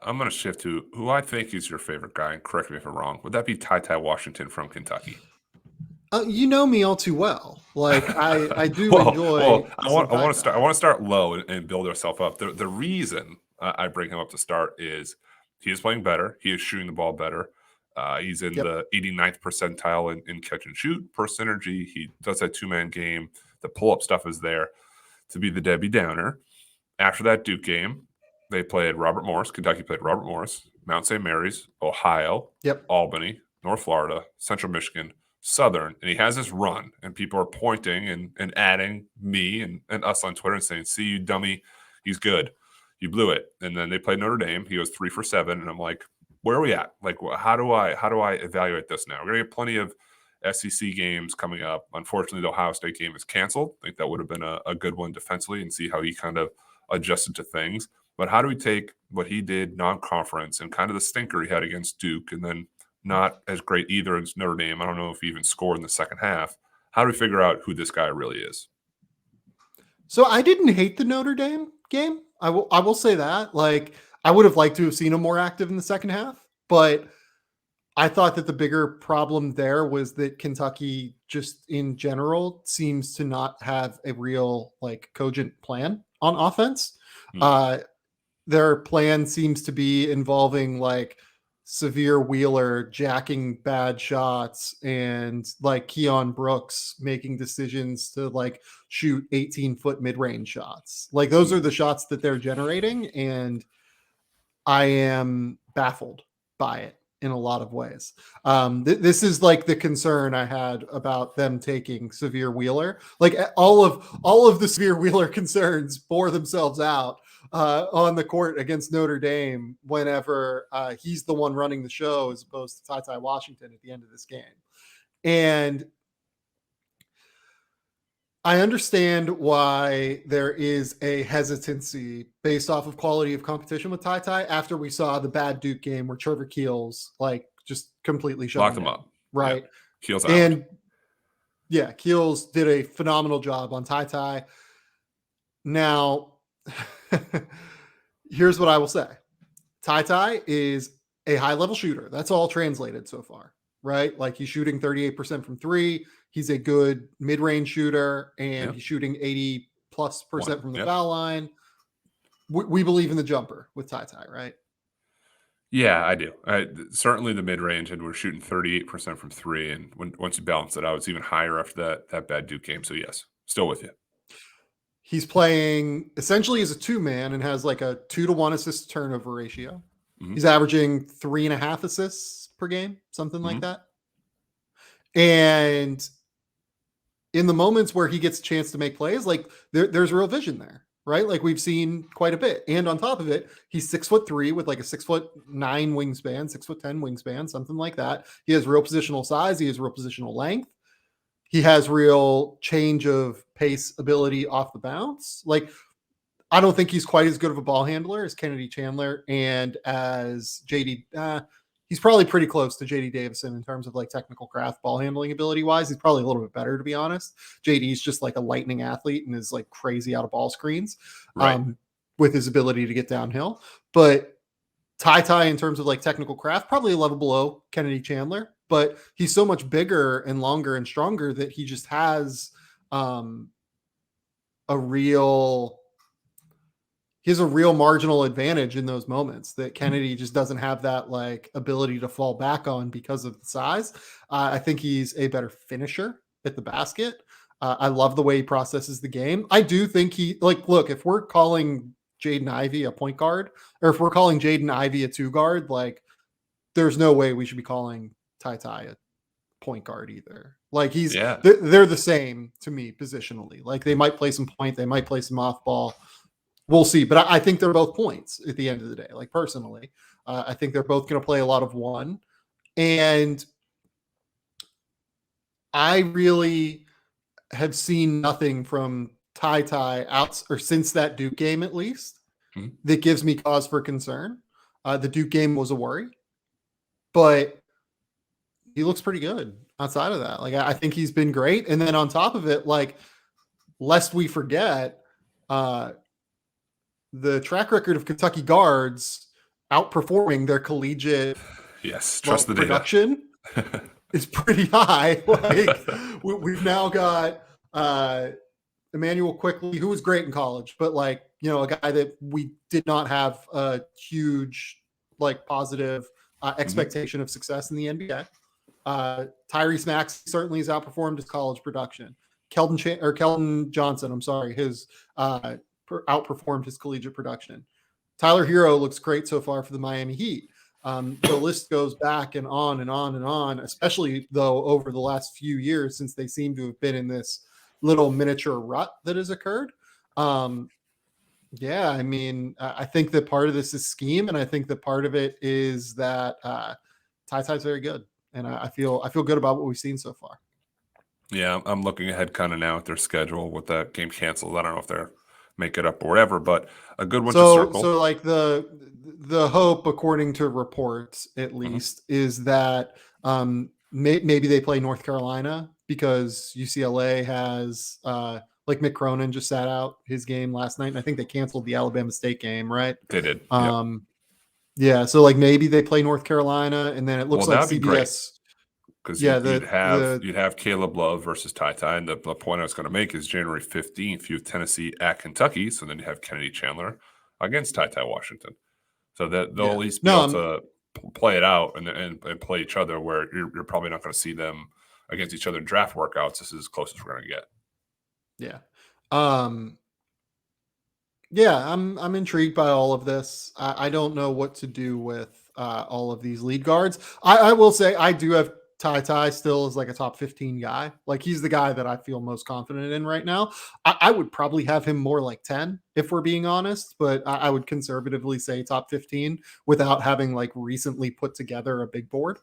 I'm going to shift to who I think is your favorite guy, and correct me if I'm wrong. Would that be TyTy Washington from Kentucky? You know me all too well. Like I do well, enjoy I some want I want to TyTy. start I want to start low and build ourselves up. The reason I bring him up to start is he is playing better. He is shooting the ball better. He's in Yep. the 89th percentile in catch and shoot per synergy. He does that 2-man game. The pull up stuff is there to be the Debbie Downer. After that Duke game, they played Robert Morris. Kentucky played Robert Morris, Mount St. Mary's, Ohio, Yep. Albany, North Florida, Central Michigan, Southern, and he has this run, and people are pointing and adding me and us on Twitter and saying, "See you, dummy, he's good. You blew it." And then they played Notre Dame. He goes 3 for 7, and I'm like, "Where are we at? Like, how do I evaluate this now? We're gonna get plenty of SEC games coming up. Unfortunately, the Ohio State game is canceled. I think that would have been a good one defensively and see how he kind of adjusted to things. But how do we take what he did non-conference and kind of the stinker he had against Duke, and then not as great either as Notre Dame? I don't know if he even scored in the second half. How do we figure out who this guy really is? So I didn't hate the Notre Dame game. I will say that. Like I would have liked to have seen him more active in the second half, but I thought that the bigger problem there was that Kentucky just in general seems to not have a real like cogent plan on offense. Hmm. Uh, their plan seems to be involving like severe Wheeler jacking bad shots and like Keon Brooks making decisions to like shoot 18-foot mid-range shots. Like those are the shots that they're generating, and I am baffled by it in a lot of ways. This is like the concern I had about them taking Severe Wheeler. Like all of the Severe Wheeler concerns bore themselves out on the court against Notre Dame whenever he's the one running the show as opposed to TyTy Washington at the end of this game. And I understand why there is a hesitancy based off of quality of competition with TyTy after we saw the bad Duke game where Trevor Keels like just completely shut Locked him him down. up. Right. Yep. Keels out. And yeah, Keels did a phenomenal job on TyTy. Now, here's what I will say. TyTy is a high level shooter. That's all translated so far, right? Like he's shooting 38% from three. He's a good mid range shooter, and Yep. he's shooting 80+% from the Yep. foul line. We believe in the jumper with TyTy, right? Yeah, I do. Certainly the mid range, and we're shooting 38% from three. And once you balance it out, it's even higher after that bad Duke game. So yes, still with you. He's playing essentially as a 2-man and has like a 2-to-1 assist turnover ratio. Mm-hmm. He's averaging 3.5 assists per game, something like Mm-hmm. that. And in the moments where he gets a chance to make plays, like there's real vision there, right? Like we've seen quite a bit. And on top of it, he's 6'3" with like a 6'9" wingspan, 6'10" wingspan, something like that. He has real positional size. He has real positional length. He has real change of pace ability off the bounce. Like I don't think he's quite as good of a ball handler as Kennedy Chandler and as JD. He's probably pretty close to JD Davison in terms of like technical craft ball handling ability wise. He's probably a little bit better, to be honest. JD's just like a lightning athlete and is like crazy out of ball screens Right. with his ability to get downhill. But TyTy in terms of like technical craft, probably a level below Kennedy Chandler, but he's so much bigger and longer and stronger that he just has a real marginal advantage in those moments that Kennedy just doesn't have that like ability to fall back on because of the size. I think he's a better finisher at the basket. I love the way he processes the game. I do think look, if we're calling Jaden Ivey a point guard, or if we're calling Jaden Ivey a 2 guard, like there's no way we should be calling TyTy a point guard either. Like they're the same to me positionally. Like they might play some point, they might play some off ball. We'll see, but I think they're both points at the end of the day. Like personally, I think they're both going to play a lot of one, and I really have seen nothing from TyTy out or since that Duke game, at least, that gives me cause for concern. The Duke game was a worry, but he looks pretty good outside of that. Like I think he's been great, and then on top of it, like lest we forget, the track record of Kentucky guards outperforming their collegiate Yes, trust the data. production is pretty high. Like we've now got Emmanuel Quickly, who was great in college, but like, you know, a guy that we did not have a huge, like, positive expectation of success in the NBA. Tyrese Maxey certainly has outperformed his college production. Keldon Johnson, I'm sorry, his outperformed his collegiate production. Tyler Hero looks great so far for the Miami Heat. The list goes back and on and on and on, especially though over the last few years since they seem to have been in this little miniature rut that has occurred. Yeah, I mean, I think that part of this is scheme, and I think that part of it is that TyTy's very good, and I feel good about what we've seen so far. Yeah, I'm looking ahead kind of now at their schedule with that game canceled. I don't know if they're make it up or whatever, but a good one to circle. So like the hope, according to reports at least, is that maybe they play North Carolina because UCLA has like Mick Cronin just sat out his game last night, and I think they canceled the Alabama State game, right? They did. Yep. Yeah, so like maybe they play North Carolina, and then it looks like CBS. Because you'd have Caleb Love versus TyTy, and the point I was going to make is January 15th, you have Tennessee at Kentucky, so then you have Kennedy Chandler against TyTy Washington, so that they'll at least be able to play it out and play each other, where you're probably not going to see them against each other in draft workouts. This is as close as we're going to get. Yeah. Yeah, I'm intrigued by all of this. I don't know what to do with all of these lead guards. I will say I do have TyTy still as like a top 15 guy. Like he's the guy that I feel most confident in right now. I would probably have him more like 10 if we're being honest, but I would conservatively say top 15 without having like recently put together a big board.